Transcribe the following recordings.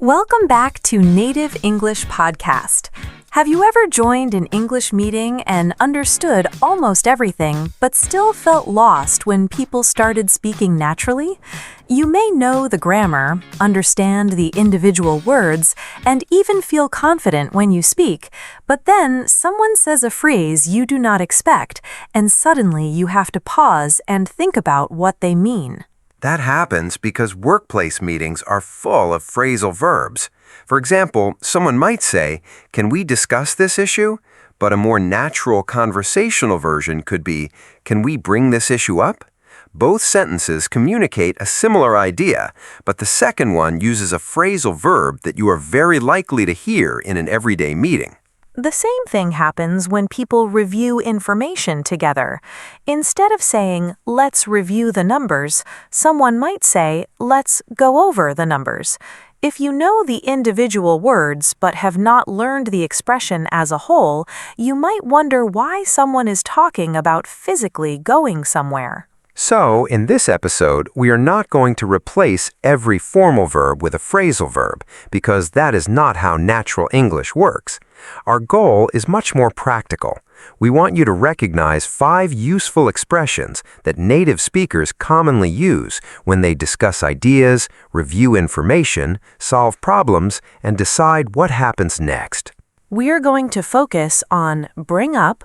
Welcome back to Native English Podcast. Have you ever joined an English meeting and understood almost everything, but still felt lost when people started speaking naturally? You may know the grammar, understand the individual words, and even feel confident when you speak, but then someone says a phrase you do not expect, and suddenly you have to pause and think about what they mean. That happens because workplace meetings are full of phrasal verbs. For example, someone might say, "Can we discuss this issue?" But a more natural conversational version could be, "Can we bring this issue up?" Both sentences communicate a similar idea, but the second one uses a phrasal verb that you are very likely to hear in an everyday meeting. The same thing happens when people review information together. Instead of saying, "Let's review the numbers," someone might say, "Let's go over the numbers." If you know the individual words but have not learned the expression as a whole, you might wonder why someone is talking about physically going somewhere. So, in this episode, we are not going to replace every formal verb with a phrasal verb, because that is not how natural English works. Our goal is much more practical. We want you to recognize 5 useful expressions that native speakers commonly use when they discuss ideas, review information, solve problems, and decide what happens next. We are going to focus on bring up,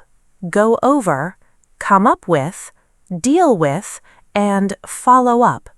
go over, come up with, deal with, and follow up.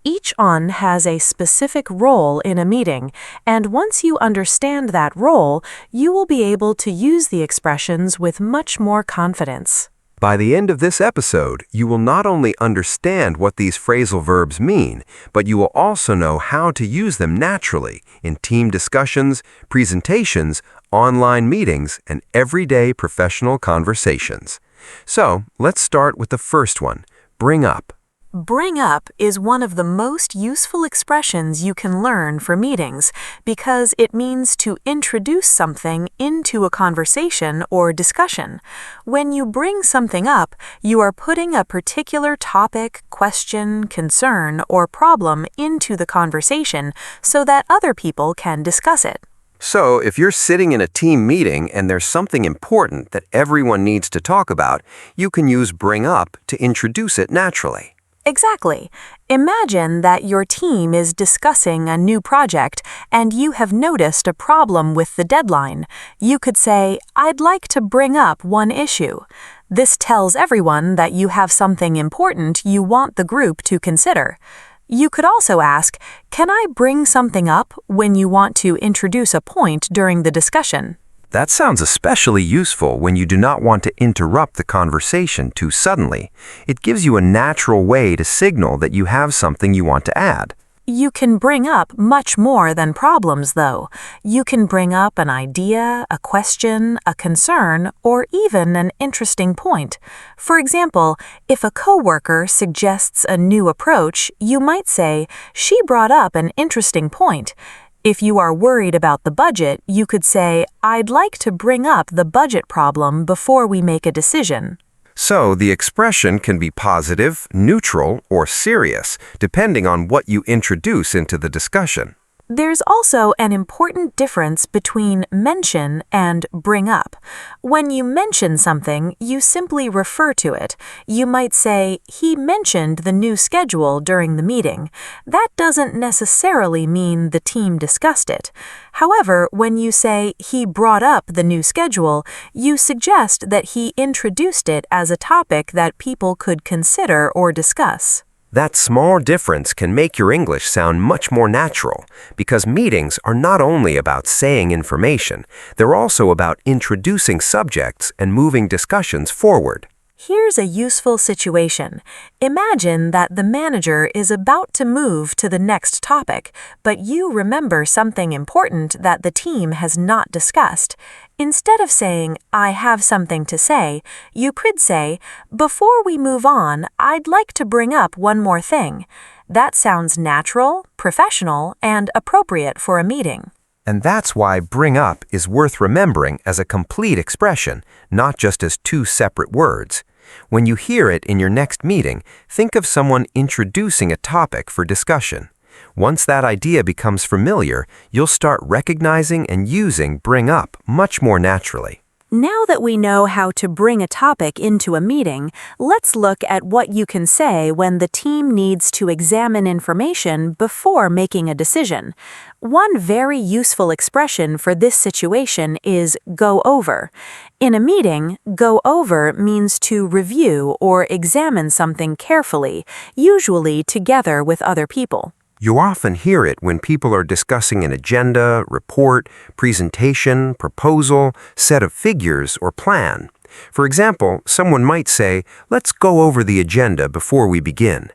Each one has a specific role in a meeting, and once you understand that role, you will be able to use the expressions with much more confidence. By the end of this episode, you will not only understand what these phrasal verbs mean, but you will also know how to use them naturally in team discussions, presentations, online meetings, and everyday professional conversations. So, let's start with the first one, bring up. Bring up is one of the most useful expressions you can learn for meetings because it means to introduce something into a conversation or discussion. When you bring something up, you are putting a particular topic, question, concern, or problem into the conversation so that other people can discuss it. So, if you're sitting in a team meeting and there's something important that everyone needs to talk about, you can use bring up to introduce it naturally. Exactly. Imagine that your team is discussing a new project and you have noticed a problem with the deadline. You could say, "I'd like to bring up one issue." This tells everyone that you have something important you want the group to consider. You could also ask, "Can I bring something up?" when you want to introduce a point during the discussion. That sounds especially useful when you do not want to interrupt the conversation too suddenly. It gives you a natural way to signal that you have something you want to add. You can bring up much more than problems, though. You can bring up an idea, a question, a concern, or even an interesting point. For example, if a coworker suggests a new approach, you might say, "She brought up an interesting point." If you are worried about the budget, you could say, "I'd like to bring up the budget problem before we make a decision." So, the expression can be positive, neutral, or serious, depending on what you introduce into the discussion. There's also an important difference between mention and bring up. When you mention something, you simply refer to it. You might say, "He mentioned the new schedule during the meeting." That doesn't necessarily mean the team discussed it. However, when you say, "He brought up the new schedule," you suggest that he introduced it as a topic that people could consider or discuss. That small difference can make your English sound much more natural, because meetings are not only about saying information, they're also about introducing subjects and moving discussions forward. Here's a useful situation. Imagine that the manager is about to move to the next topic, but you remember something important that the team has not discussed. Instead of saying, "I have something to say," you could say, "Before we move on, I'd like to bring up one more thing." That sounds natural, professional, and appropriate for a meeting. And that's why bring up is worth remembering as a complete expression, not just as 2 separate words. When you hear it in your next meeting, think of someone introducing a topic for discussion. Once that idea becomes familiar, you'll start recognizing and using bring up much more naturally. Now that we know how to bring a topic into a meeting, let's look at what you can say when the team needs to examine information before making a decision. One very useful expression for this situation is go over. In a meeting, go over means to review or examine something carefully, usually together with other people. You often hear it when people are discussing an agenda, report, presentation, proposal, set of figures, or plan. For example, someone might say, "Let's go over the agenda before we begin."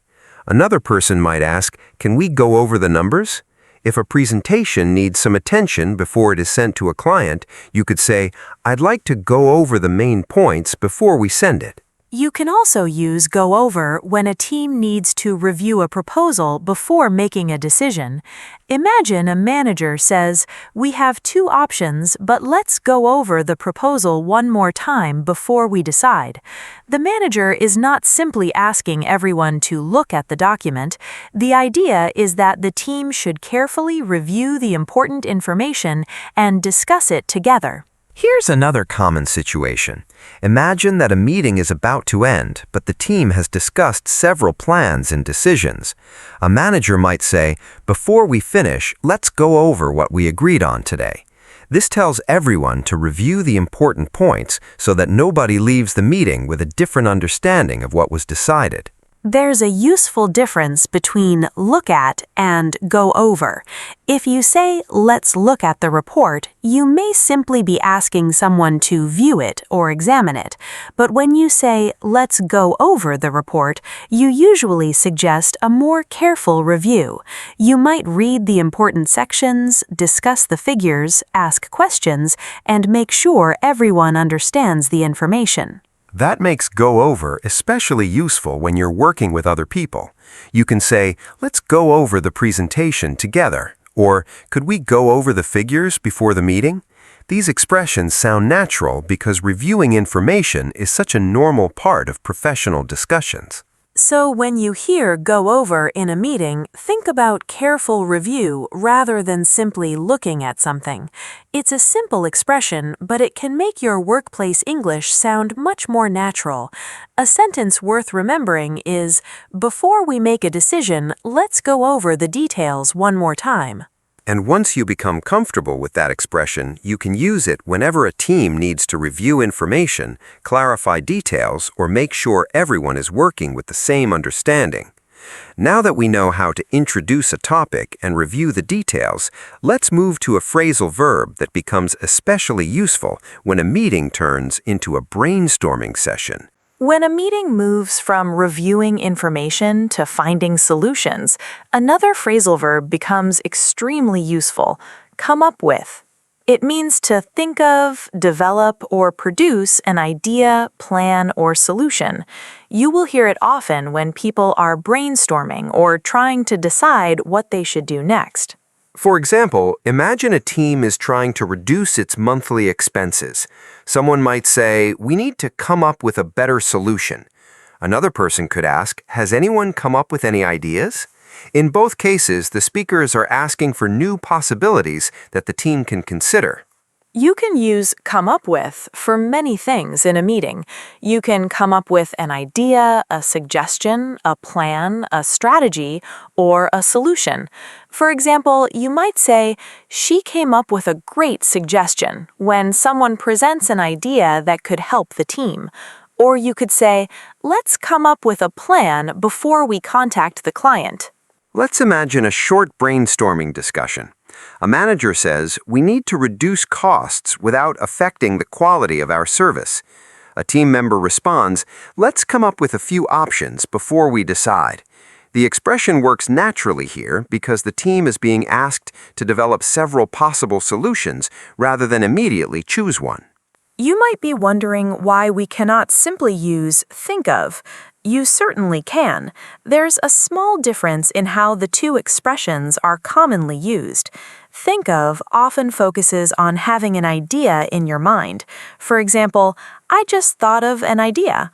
Another person might ask, "Can we go over the numbers?" If a presentation needs some attention before it is sent to a client, you could say, "I'd like to go over the main points before we send it." You can also use go over when a team needs to review a proposal before making a decision. Imagine a manager says, "We have two options, but let's go over the proposal one more time before we decide." The manager is not simply asking everyone to look at the document. The idea is that the team should carefully review the important information and discuss it together. Here's another common situation. Imagine that a meeting is about to end, but the team has discussed several plans and decisions. A manager might say, "Before we finish, let's go over what we agreed on today." This tells everyone to review the important points so that nobody leaves the meeting with a different understanding of what was decided. There's a useful difference between look at and go over. If you say, "Let's look at the report," you may simply be asking someone to view it or examine it. But when you say, "Let's go over the report," you usually suggest a more careful review. You might read the important sections, discuss the figures, ask questions, and make sure everyone understands the information. That makes go over especially useful when you're working with other people. You can say, "Let's go over the presentation together," or "Could we go over the figures before the meeting?" These expressions sound natural because reviewing information is such a normal part of professional discussions. So when you hear go over in a meeting, think about careful review rather than simply looking at something. It's a simple expression, but it can make your workplace English sound much more natural. A sentence worth remembering is, "Before we make a decision, let's go over the details one more time." And once you become comfortable with that expression, you can use it whenever a team needs to review information, clarify details, or make sure everyone is working with the same understanding. Now that we know how to introduce a topic and review the details, let's move to a phrasal verb that becomes especially useful when a meeting turns into a brainstorming session. When a meeting moves from reviewing information to finding solutions, another phrasal verb becomes extremely useful, come up with. It means to think of, develop, or produce an idea, plan, or solution. You will hear it often when people are brainstorming or trying to decide what they should do next. For example, imagine a team is trying to reduce its monthly expenses. Someone might say, "We need to come up with a better solution." Another person could ask, "Has anyone come up with any ideas?" In both cases, the speakers are asking for new possibilities that the team can consider. You can use come up with for many things in a meeting. You can come up with an idea, a suggestion, a plan, a strategy, or a solution. For example, you might say, "She came up with a great suggestion," when someone presents an idea that could help the team. Or you could say, "Let's come up with a plan before we contact the client." Let's imagine a short brainstorming discussion. A manager says, "We need to reduce costs without affecting the quality of our service." A team member responds, "Let's come up with a few options before we decide." The expression works naturally here because the team is being asked to develop several possible solutions rather than immediately choose one. You might be wondering why we cannot simply use think of. You certainly can. There's a small difference in how the two expressions are commonly used. Think of often focuses on having an idea in your mind. For example, "I just thought of an idea."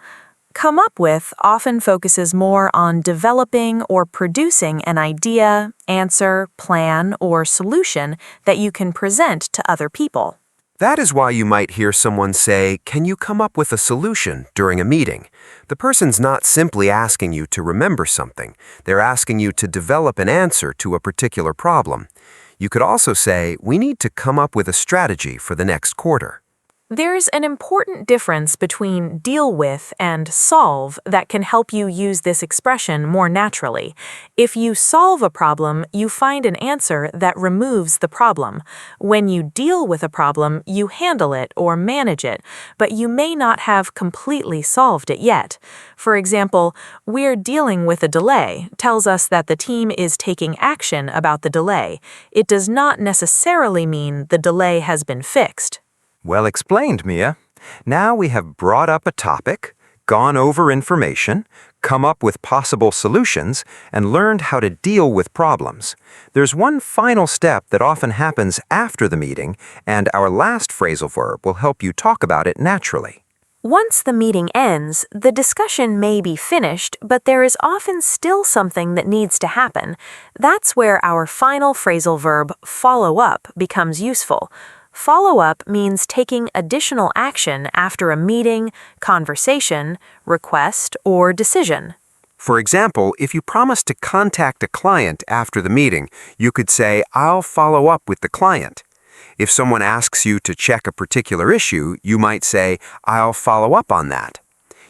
Come up with often focuses more on developing or producing an idea, answer, plan, or solution that you can present to other people. That is why you might hear someone say, "Can you come up with a solution?" during a meeting. The person's not simply asking you to remember something. They're asking you to develop an answer to a particular problem. You could also say, "We need to come up with a strategy for the next quarter." There's an important difference between deal with and solve that can help you use this expression more naturally. If you solve a problem, you find an answer that removes the problem. When you deal with a problem, you handle it or manage it, but you may not have completely solved it yet. For example, "We're dealing with a delay" tells us that the team is taking action about the delay. It does not necessarily mean the delay has been fixed. Well explained, Mia. Now we have brought up a topic, gone over information, come up with possible solutions, and learned how to deal with problems. There's one final step that often happens after the meeting, and our last phrasal verb will help you talk about it naturally. Once the meeting ends, the discussion may be finished, but there is often still something that needs to happen. That's where our final phrasal verb, follow up, becomes useful. Follow up means taking additional action after a meeting, conversation, request, or decision. For example, if you promise to contact a client after the meeting, you could say, "I'll follow up with the client." If someone asks you to check a particular issue, you might say, "I'll follow up on that."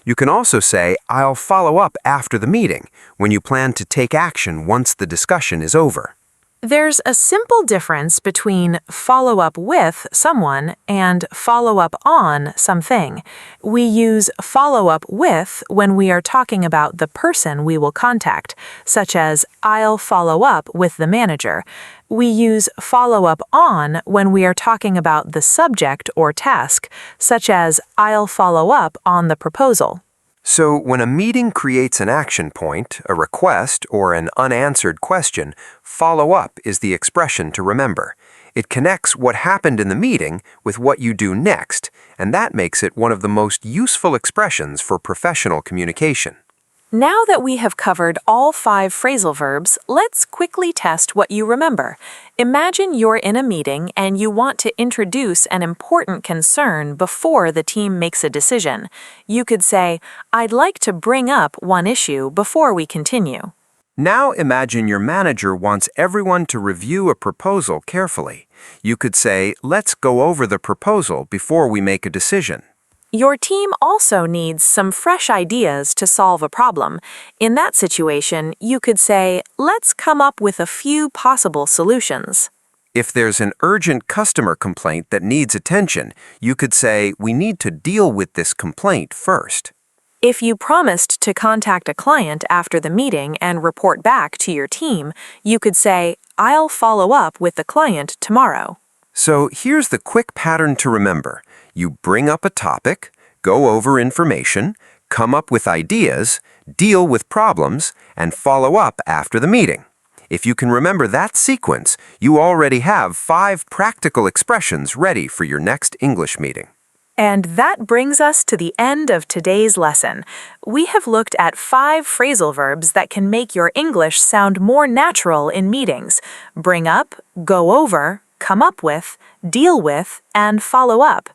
You can also say, "I'll follow up after the meeting," when you plan to take action once the discussion is over. There's a simple difference between follow up with someone and follow up on something. We use follow up with when we are talking about the person we will contact, such as "I'll follow up with the manager." We use follow up on when we are talking about the subject or task, such as "I'll follow up on the proposal." So when a meeting creates an action point, a request, or an unanswered question, follow up is the expression to remember. It connects what happened in the meeting with what you do next, and that makes it one of the most useful expressions for professional communication. Now that we have covered all 5 phrasal verbs, let's quickly test what you remember. Imagine you're in a meeting and you want to introduce an important concern before the team makes a decision. You could say, "I'd like to bring up one issue before we continue." Now imagine your manager wants everyone to review a proposal carefully. You could say, "Let's go over the proposal before we make a decision." Your team also needs some fresh ideas to solve a problem. In that situation, you could say, "Let's come up with a few possible solutions." If there's an urgent customer complaint that needs attention, you could say, "We need to deal with this complaint first." If you promised to contact a client after the meeting and report back to your team, you could say, "I'll follow up with the client tomorrow." So here's the quick pattern to remember. You bring up a topic, go over information, come up with ideas, deal with problems, and follow up after the meeting. If you can remember that sequence, you already have 5 practical expressions ready for your next English meeting. And that brings us to the end of today's lesson. We have looked at 5 phrasal verbs that can make your English sound more natural in meetings: bring up, go over, come up with, deal with, and follow up.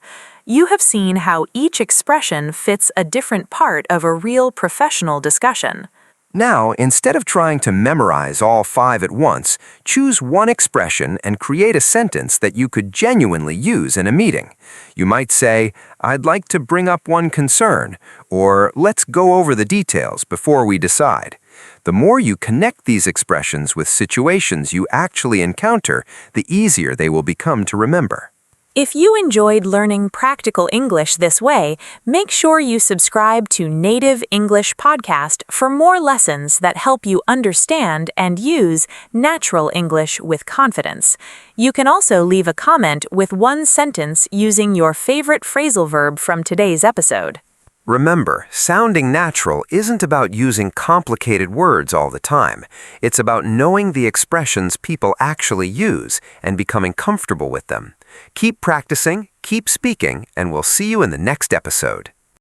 You have seen how each expression fits a different part of a real professional discussion. Now, instead of trying to memorize all 5 at once, choose one expression and create a sentence that you could genuinely use in a meeting. You might say, "I'd like to bring up one concern," or "Let's go over the details before we decide." The more you connect these expressions with situations you actually encounter, the easier they will become to remember. If you enjoyed learning practical English this way, make sure you subscribe to Native English Podcast for more lessons that help you understand and use natural English with confidence. You can also leave a comment with one sentence using your favorite phrasal verb from today's episode. Remember, sounding natural isn't about using complicated words all the time. It's about knowing the expressions people actually use and becoming comfortable with them. Keep practicing, keep speaking, and we'll see you in the next episode.